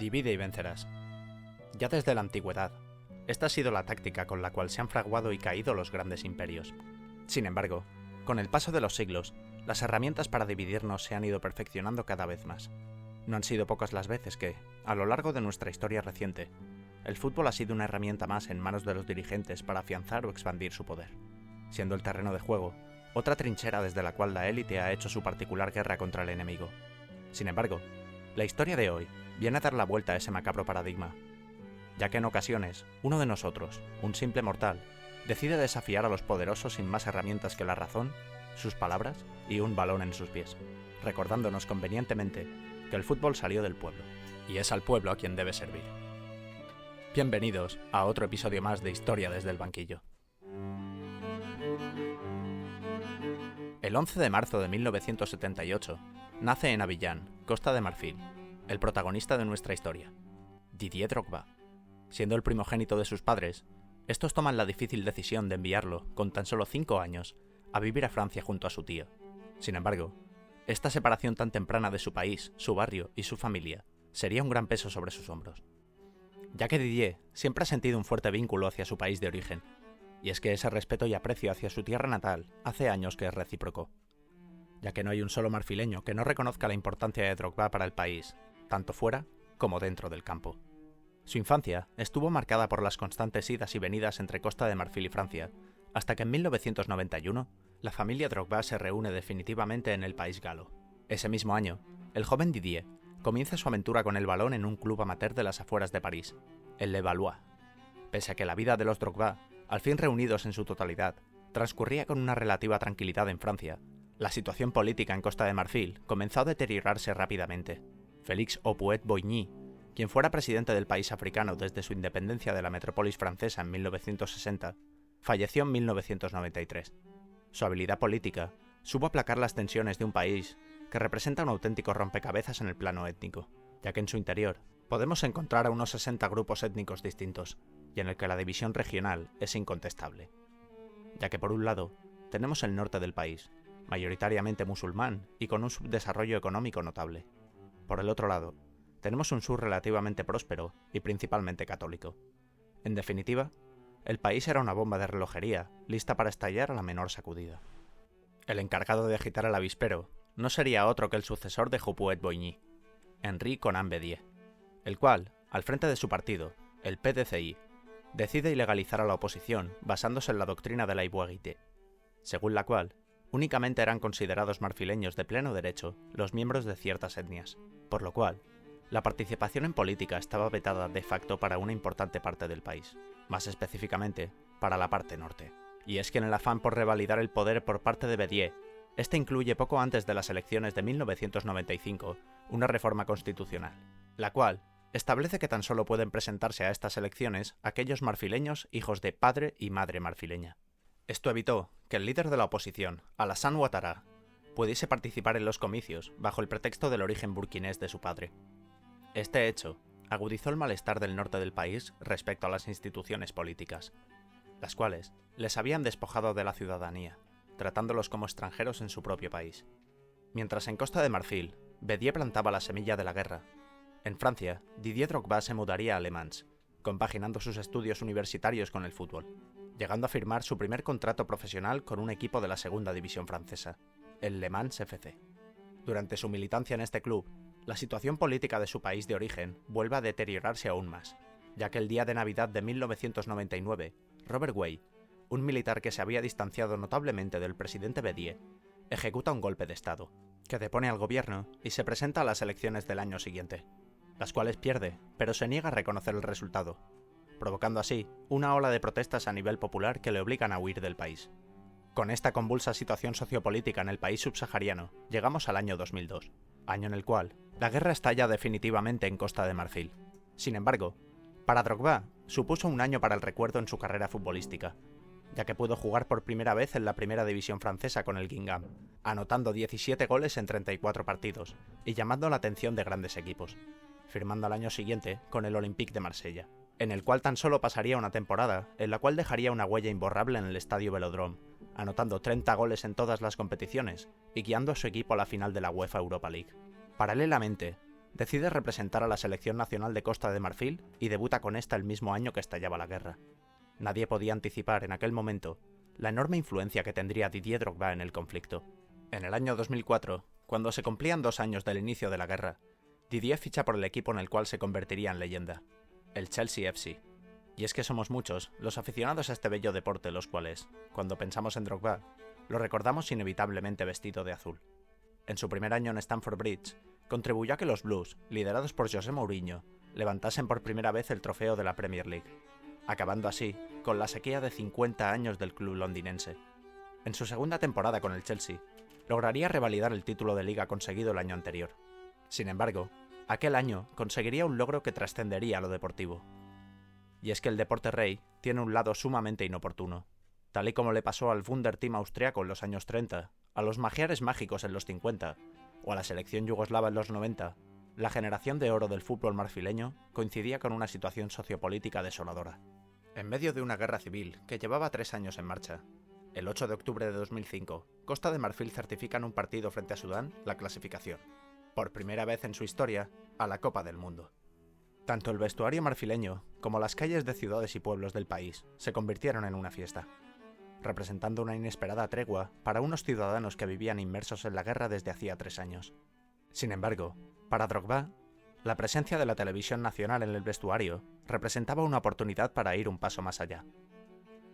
Divide y vencerás. Ya desde la antigüedad, esta ha sido la táctica con la cual se han fraguado y caído los grandes imperios. Sin embargo, con el paso de los siglos, las herramientas para dividirnos se han ido perfeccionando cada vez más. No han sido pocas las veces que, a lo largo de nuestra historia reciente, el fútbol ha sido una herramienta más en manos de los dirigentes para afianzar o expandir su poder, siendo el terreno de juego otra trinchera desde la cual la élite ha hecho su particular guerra contra el enemigo. Sin embargo, la historia de hoy viene a dar la vuelta a ese macabro paradigma, ya que en ocasiones uno de nosotros, un simple mortal, decide desafiar a los poderosos sin más herramientas que la razón, sus palabras y un balón en sus pies, recordándonos convenientemente que el fútbol salió del pueblo, y es al pueblo a quien debe servir. Bienvenidos a otro episodio más de Historia desde el banquillo. El 11 de marzo de 1978 nace en Abiyán, Costa de Marfil, el protagonista de nuestra historia, Didier Drogba. Siendo el primogénito de sus padres, estos toman la difícil decisión de enviarlo, con tan solo 5 años, a vivir a Francia junto a su tío. Sin embargo, esta separación tan temprana de su país, su barrio y su familia sería un gran peso sobre sus hombros, ya que Didier siempre ha sentido un fuerte vínculo hacia su país de origen, y es que ese respeto y aprecio hacia su tierra natal hace años que es recíproco, ya que no hay un solo marfileño que no reconozca la importancia de Drogba para el país, tanto fuera como dentro del campo. Su infancia estuvo marcada por las constantes idas y venidas entre Costa de Marfil y Francia, hasta que en 1991 la familia Drogba se reúne definitivamente en el país galo. Ese mismo año, el joven Didier comienza su aventura con el balón en un club amateur de las afueras de París, el Levallois. Pese a que la vida de los Drogba, al fin reunidos en su totalidad, transcurría con una relativa tranquilidad en Francia, la situación política en Costa de Marfil comenzó a deteriorarse rápidamente. Félix Houphouët-Boigny, quien fuera presidente del país africano desde su independencia de la metrópolis francesa en 1960, falleció en 1993. Su habilidad política supo aplacar las tensiones de un país que representa un auténtico rompecabezas en el plano étnico, ya que en su interior podemos encontrar a unos 60 grupos étnicos distintos, y en el que la división regional es incontestable. Ya que por un lado, tenemos el norte del país, mayoritariamente musulmán y con un subdesarrollo económico notable. Por el otro lado, tenemos un sur relativamente próspero y principalmente católico. En definitiva, el país era una bomba de relojería, lista para estallar a la menor sacudida. El encargado de agitar el avispero no sería otro que el sucesor de Houphouët-Boigny, Henri Konan Bédier, el cual, al frente de su partido, el PDCI, decide ilegalizar a la oposición basándose en la doctrina de la Igualité, según la cual únicamente eran considerados marfileños de pleno derecho los miembros de ciertas etnias, por lo cual la participación en política estaba vetada de facto para una importante parte del país, más específicamente para la parte norte. Y es que en el afán por revalidar el poder por parte de Bédier, este incluye poco antes de las elecciones de 1995 una reforma constitucional, la cual establece que tan solo pueden presentarse a estas elecciones aquellos marfileños hijos de padre y madre marfileña. Esto evitó que el líder de la oposición, Alassane Ouattara, pudiese participar en los comicios bajo el pretexto del origen burkinés de su padre. Este hecho agudizó el malestar del norte del país respecto a las instituciones políticas, las cuales les habían despojado de la ciudadanía, tratándolos como extranjeros en su propio país. Mientras en Costa de Marfil, Bédier plantaba la semilla de la guerra, en Francia, Didier Drogba se mudaría a Le Mans, compaginando sus estudios universitarios con el fútbol, llegando a firmar su primer contrato profesional con un equipo de la segunda división francesa, el Le Mans FC. Durante su militancia en este club, la situación política de su país de origen vuelve a deteriorarse aún más, ya que el día de Navidad de 1999, Robert Way, un militar que se había distanciado notablemente del presidente Bédier, ejecuta un golpe de Estado, que depone al gobierno y se presenta a las elecciones del año siguiente, las cuales pierde, pero se niega a reconocer el resultado, provocando así una ola de protestas a nivel popular que le obligan a huir del país. Con esta convulsa situación sociopolítica en el país subsahariano, llegamos al año 2002, año en el cual la guerra estalla definitivamente en Costa de Marfil. Sin embargo, para Drogba supuso un año para el recuerdo en su carrera futbolística, ya que pudo jugar por primera vez en la primera división francesa con el Guingamp, anotando 17 goles en 34 partidos y llamando la atención de grandes equipos, firmando al año siguiente con el Olympique de Marsella, en el cual tan solo pasaría una temporada en la cual dejaría una huella imborrable en el estadio Velodrome, anotando 30 goles en todas las competiciones y guiando a su equipo a la final de la UEFA Europa League. Paralelamente, decide representar a la selección nacional de Costa de Marfil y debuta con esta el mismo año que estallaba la guerra. Nadie podía anticipar en aquel momento la enorme influencia que tendría Didier Drogba en el conflicto. En el año 2004, cuando se cumplían 2 años del inicio de la guerra, Didier ficha por el equipo en el cual se convertiría en leyenda, el Chelsea FC. Y es que somos muchos los aficionados a este bello deporte, los cuales, cuando pensamos en Drogba, lo recordamos inevitablemente vestido de azul. En su primer año en Stamford Bridge, contribuyó a que los Blues, liderados por José Mourinho, levantasen por primera vez el trofeo de la Premier League, acabando así con la sequía de 50 años del club londinense. En su segunda temporada con el Chelsea, lograría revalidar el título de liga conseguido el año anterior. Sin embargo, aquel año conseguiría un logro que trascendería a lo deportivo. Y es que el deporte rey tiene un lado sumamente inoportuno. Tal y como le pasó al Wunderteam austriaco en los años 30, a los Magiares mágicos en los 50, o a la selección yugoslava en los 90, la generación de oro del fútbol marfileño coincidía con una situación sociopolítica desoladora. En medio de una guerra civil que llevaba 3 años en marcha, el 8 de octubre de 2005, Costa de Marfil certifica en un partido frente a Sudán la clasificación, por primera vez en su historia, a la Copa del Mundo. Tanto el vestuario marfileño como las calles de ciudades y pueblos del país se convirtieron en una fiesta, representando una inesperada tregua para unos ciudadanos que vivían inmersos en la guerra desde hacía 3 años. Sin embargo, para Drogba, la presencia de la televisión nacional en el vestuario representaba una oportunidad para ir un paso más allá.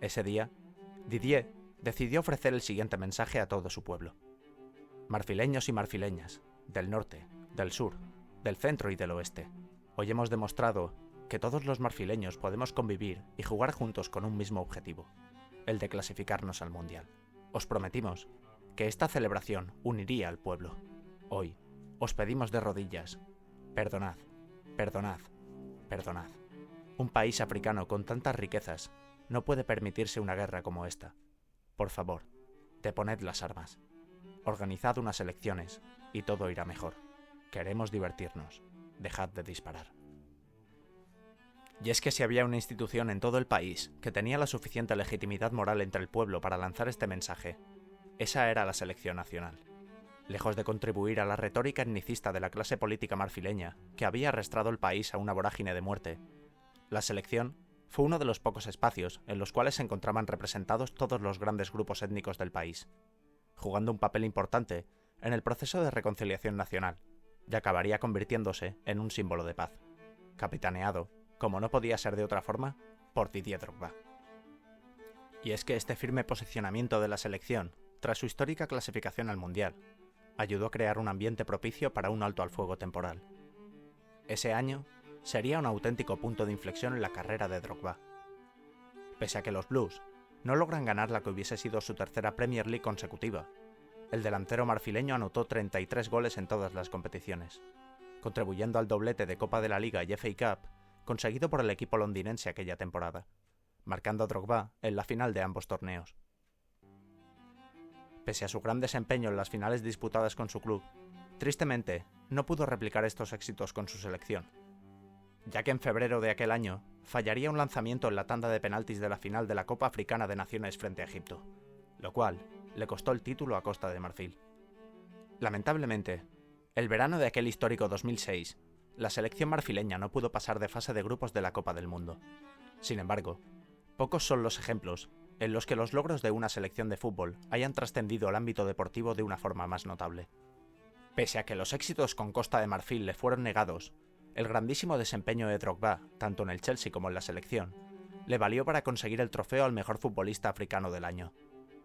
Ese día, Didier decidió ofrecer el siguiente mensaje a todo su pueblo. Marfileños y marfileñas, del norte, del sur, del centro y del oeste, hoy hemos demostrado que todos los marfileños podemos convivir y jugar juntos con un mismo objetivo, el de clasificarnos al Mundial. Os prometimos que esta celebración uniría al pueblo. Hoy, os pedimos de rodillas, perdonad, perdonad, perdonad. Un país africano con tantas riquezas no puede permitirse una guerra como esta. Por favor, deponed las armas. Organizad unas elecciones y todo irá mejor. Queremos divertirnos. Dejad de disparar. Y es que si había una institución en todo el país que tenía la suficiente legitimidad moral entre el pueblo para lanzar este mensaje, esa era la selección nacional. Lejos de contribuir a la retórica etnicista de la clase política marfileña que había arrastrado el país a una vorágine de muerte, la selección fue uno de los pocos espacios en los cuales se encontraban representados todos los grandes grupos étnicos del país, jugando un papel importante en el proceso de reconciliación nacional, y acabaría convirtiéndose en un símbolo de paz, capitaneado, como no podía ser de otra forma, por Didier Drogba. Y es que este firme posicionamiento de la selección, tras su histórica clasificación al Mundial, ayudó a crear un ambiente propicio para un alto al fuego temporal. Ese año sería un auténtico punto de inflexión en la carrera de Drogba. Pese a que los Blues no logran ganar la que hubiese sido su tercera Premier League consecutiva, el delantero marfileño anotó 33 goles en todas las competiciones, contribuyendo al doblete de Copa de la Liga y FA Cup conseguido por el equipo londinense aquella temporada, marcando a Drogba en la final de ambos torneos. Pese a su gran desempeño en las finales disputadas con su club, tristemente no pudo replicar estos éxitos con su selección, ya que en febrero de aquel año fallaría un lanzamiento en la tanda de penaltis de la final de la Copa Africana de Naciones frente a Egipto, lo cual le costó el título a Costa de Marfil. Lamentablemente, el verano de aquel histórico 2006, la selección marfileña no pudo pasar de fase de grupos de la Copa del Mundo. Sin embargo, pocos son los ejemplos en los que los logros de una selección de fútbol hayan trascendido al ámbito deportivo de una forma más notable. Pese a que los éxitos con Costa de Marfil le fueron negados, el grandísimo desempeño de Drogba, tanto en el Chelsea como en la selección, le valió para conseguir el trofeo al mejor futbolista africano del año.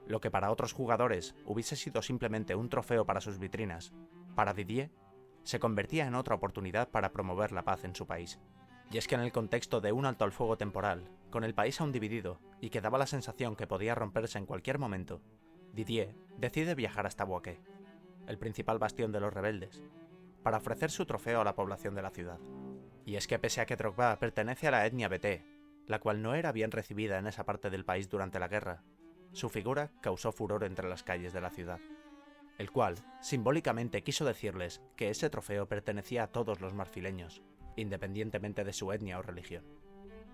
Lo que para otros jugadores hubiese sido simplemente un trofeo para sus vitrinas, para Didier se convertía en otra oportunidad para promover la paz en su país. Y es que en el contexto de un alto al fuego temporal, con el país aún dividido y que daba la sensación que podía romperse en cualquier momento, Didier decide viajar hasta Bouaké, el principal bastión de los rebeldes, para ofrecer su trofeo a la población de la ciudad. Y es que pese a que Drogba pertenece a la etnia Beté, la cual no era bien recibida en esa parte del país durante la guerra, su figura causó furor entre las calles de la ciudad, el cual simbólicamente quiso decirles que ese trofeo pertenecía a todos los marfileños, independientemente de su etnia o religión.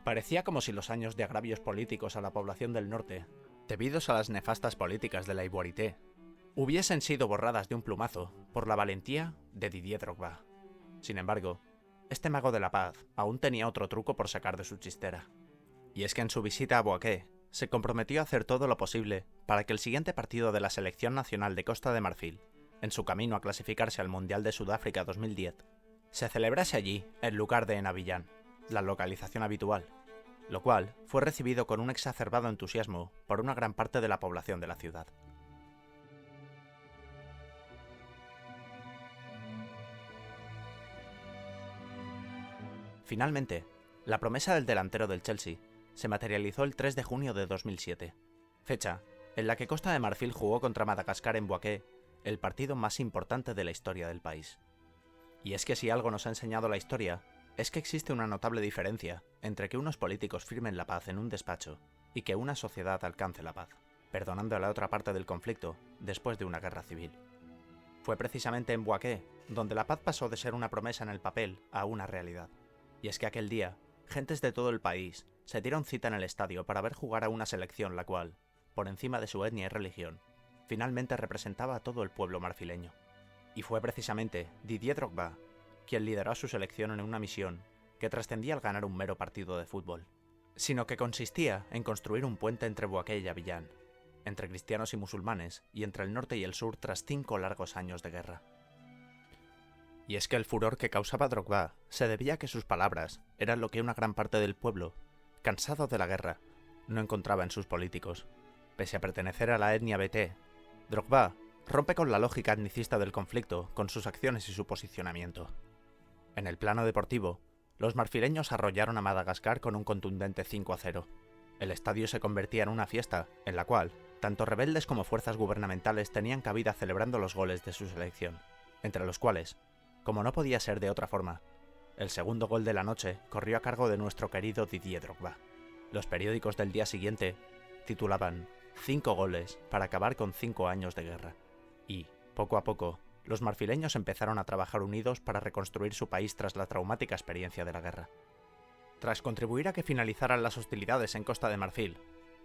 Parecía como si los años de agravios políticos a la población del norte, debidos a las nefastas políticas de la Ivoirité, hubiesen sido borradas de un plumazo por la valentía de Didier Drogba. Sin embargo, este mago de la paz aún tenía otro truco por sacar de su chistera. Y es que en su visita a Boaké, se comprometió a hacer todo lo posible para que el siguiente partido de la Selección Nacional de Costa de Marfil, en su camino a clasificarse al Mundial de Sudáfrica 2010, se celebrase allí, en lugar de en Abiyán, la localización habitual, lo cual fue recibido con un exacerbado entusiasmo por una gran parte de la población de la ciudad. Finalmente, la promesa del delantero del Chelsea se materializó el 3 de junio de 2007, fecha en la que Costa de Marfil jugó contra Madagascar en Boaké, el partido más importante de la historia del país. Y es que si algo nos ha enseñado la historia, es que existe una notable diferencia entre que unos políticos firmen la paz en un despacho y que una sociedad alcance la paz, perdonando a la otra parte del conflicto después de una guerra civil. Fue precisamente en Boaké donde la paz pasó de ser una promesa en el papel a una realidad. Y es que aquel día, gentes de todo el país se dieron cita en el estadio para ver jugar a una selección la cual, por encima de su etnia y religión, finalmente representaba a todo el pueblo marfileño. Y fue precisamente Didier Drogba quien lideró a su selección en una misión que trascendía al ganar un mero partido de fútbol, sino que consistía en construir un puente entre Boaké y Abiyán, entre cristianos y musulmanes y entre el norte y el sur tras 5 largos años de guerra. Y es que el furor que causaba Drogba se debía a que sus palabras eran lo que una gran parte del pueblo, cansado de la guerra, no encontraba en sus políticos. Pese a pertenecer a la etnia BT, Drogba rompe con la lógica etnicista del conflicto con sus acciones y su posicionamiento. En el plano deportivo, los marfileños arrollaron a Madagascar con un contundente 5-0. El estadio se convertía en una fiesta, en la cual tanto rebeldes como fuerzas gubernamentales tenían cabida celebrando los goles de su selección, entre los cuales, como no podía ser de otra forma, el segundo gol de la noche corrió a cargo de nuestro querido Didier Drogba. Los periódicos del día siguiente titulaban 5 goles para acabar con 5 años de guerra. Y, poco a poco, los marfileños empezaron a trabajar unidos para reconstruir su país tras la traumática experiencia de la guerra. Tras contribuir a que finalizaran las hostilidades en Costa de Marfil,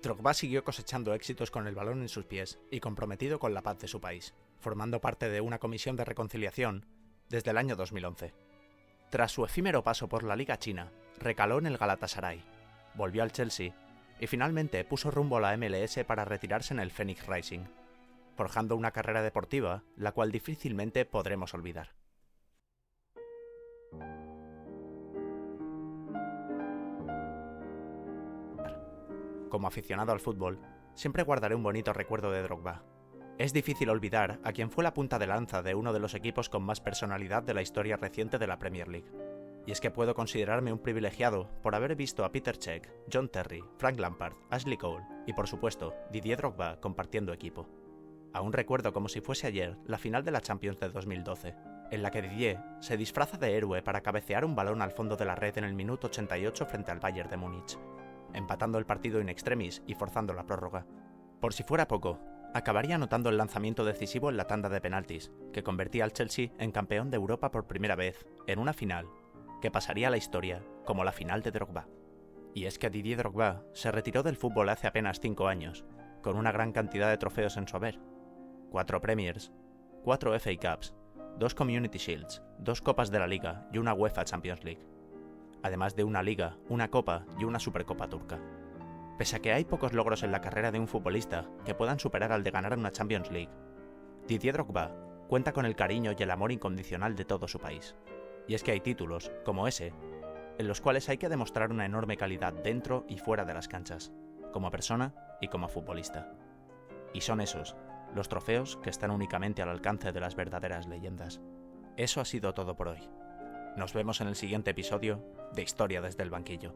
Drogba siguió cosechando éxitos con el balón en sus pies y comprometido con la paz de su país, formando parte de una comisión de reconciliación desde el año 2011. Tras su efímero paso por la Liga China, recaló en el Galatasaray, volvió al Chelsea y finalmente puso rumbo a la MLS para retirarse en el Phoenix Rising, forjando una carrera deportiva la cual difícilmente podremos olvidar. Como aficionado al fútbol, siempre guardaré un bonito recuerdo de Drogba. Es difícil olvidar a quien fue la punta de lanza de uno de los equipos con más personalidad de la historia reciente de la Premier League. Y es que puedo considerarme un privilegiado por haber visto a Peter Cech, John Terry, Frank Lampard, Ashley Cole y por supuesto Didier Drogba compartiendo equipo. Aún recuerdo como si fuese ayer la final de la Champions de 2012, en la que Didier se disfraza de héroe para cabecear un balón al fondo de la red en el minuto 88 frente al Bayern de Múnich, empatando el partido in extremis y forzando la prórroga. Por si fuera poco, acabaría anotando el lanzamiento decisivo en la tanda de penaltis, que convertía al Chelsea en campeón de Europa por primera vez, en una final, que pasaría a la historia como la final de Drogba. Y es que Didier Drogba se retiró del fútbol hace apenas 5 años, con una gran cantidad de trofeos en su haber. 4 Premiers, 4 FA Cups, 2 Community Shields, 2 Copas de la Liga y una UEFA Champions League. Además de una Liga, una Copa y una Supercopa turca. Pese a que hay pocos logros en la carrera de un futbolista que puedan superar al de ganar una Champions League, Didier Drogba cuenta con el cariño y el amor incondicional de todo su país. Y es que hay títulos, como ese, en los cuales hay que demostrar una enorme calidad dentro y fuera de las canchas, como persona y como futbolista. Y son esos, los trofeos que están únicamente al alcance de las verdaderas leyendas. Eso ha sido todo por hoy. Nos vemos en el siguiente episodio de Historia desde el banquillo.